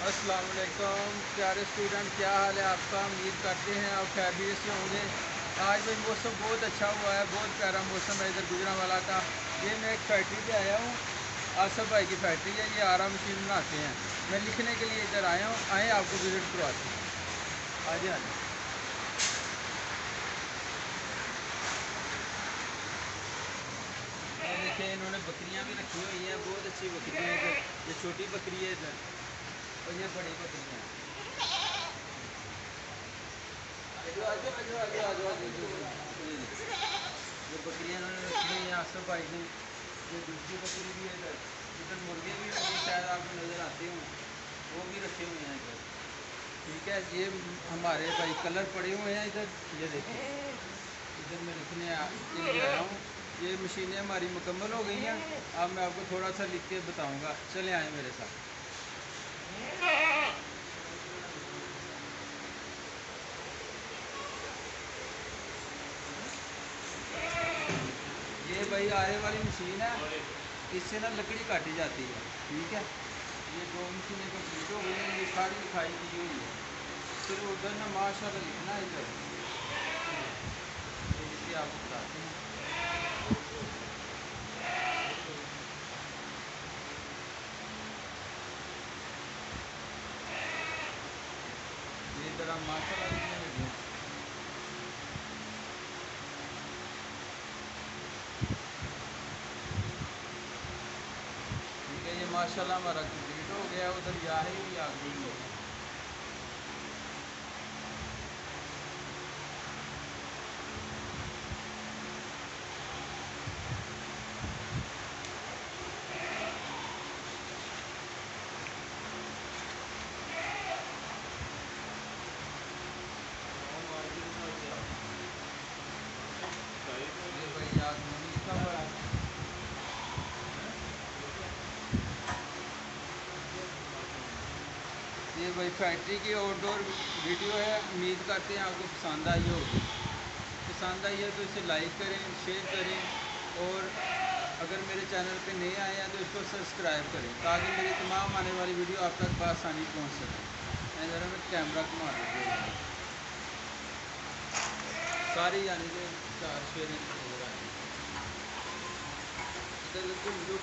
अस्सलाम वालेकुम प्यारे स्टूडेंट, क्या हाल है आपका। उम्मीद करते हैं आप खैरियत से होंगे। आज भाई मौसम बहुत अच्छा हुआ है, बहुत प्यारा मौसम है इधर गुजरांवाला का। ये मैं एक फैक्ट्री पे आया हूँ, आसफ भाई की फैक्ट्री है। ये आरा मशीन बनाते हैं। मैं लिखने के लिए इधर आया हूँ, आए आपको विज़िट करवाते हैं। आजे आजे। ये देखिए, इन्होंने बकरियाँ भी रखी हुई हैं, बहुत अच्छी बकरियाँ हैं इधर। ये छोटी बकरी है इधर, और ये बड़ी बकरियाँ हैं। ये बकरियाँ इन्होंने रखी हुई हैं आसफ भाई ने। ये दूसरी बकरी भी है इधर। इधर मुर्गे भी होंगे, शायद आपको नज़र आते हों, वो भी रखे हुए हैं इधर। ठीक है, ये हमारे भाई कलर पड़े हुए हैं इधर। ये देखिए, इधर मैं लिखने के लिए आया हूँ। ये मशीनें हमारी मुकम्मल हो गई हैं। अब मैं आपको थोड़ा सा लिख के बताऊँगा, चले आए मेरे साथ। ये भाई आरे वाली मशीन है, इससे ना लकड़ी काटी जाती है। ठीक है, ये दो मशीनें कंप्लीट हो गई हैं, ये सारी लिखाई की हुई है। फिर उधर ना माशाल्लाह लिखना है इधर। तो इसे आपको बताते हैं। ये इधर हम माशाल्लाह लिखने लगे हैं। ठीक है, ये माशाल्लाह हमारा कंप्लीट हो गया। उधर या है भी आ गई है। ये भाई याद नहीं लिखा हुआ है। ये भाई फैक्ट्री की आउटडोर वीडियो है। उम्मीद करते हैं आपको पसंद आई होगी। पसंद आई है तो इसे लाइक करें, शेयर करें, और अगर मेरे चैनल पे नए आए हैं तो इसको सब्सक्राइब करें, ताकि मेरी तमाम आने वाली वीडियो आप तक बआसानी पहुंच सके। मैं ज़रा मैं कैमरा घुमा दीजिए। सारी यानी कि चार शेर नजर आएंगे। इधर घूम लो।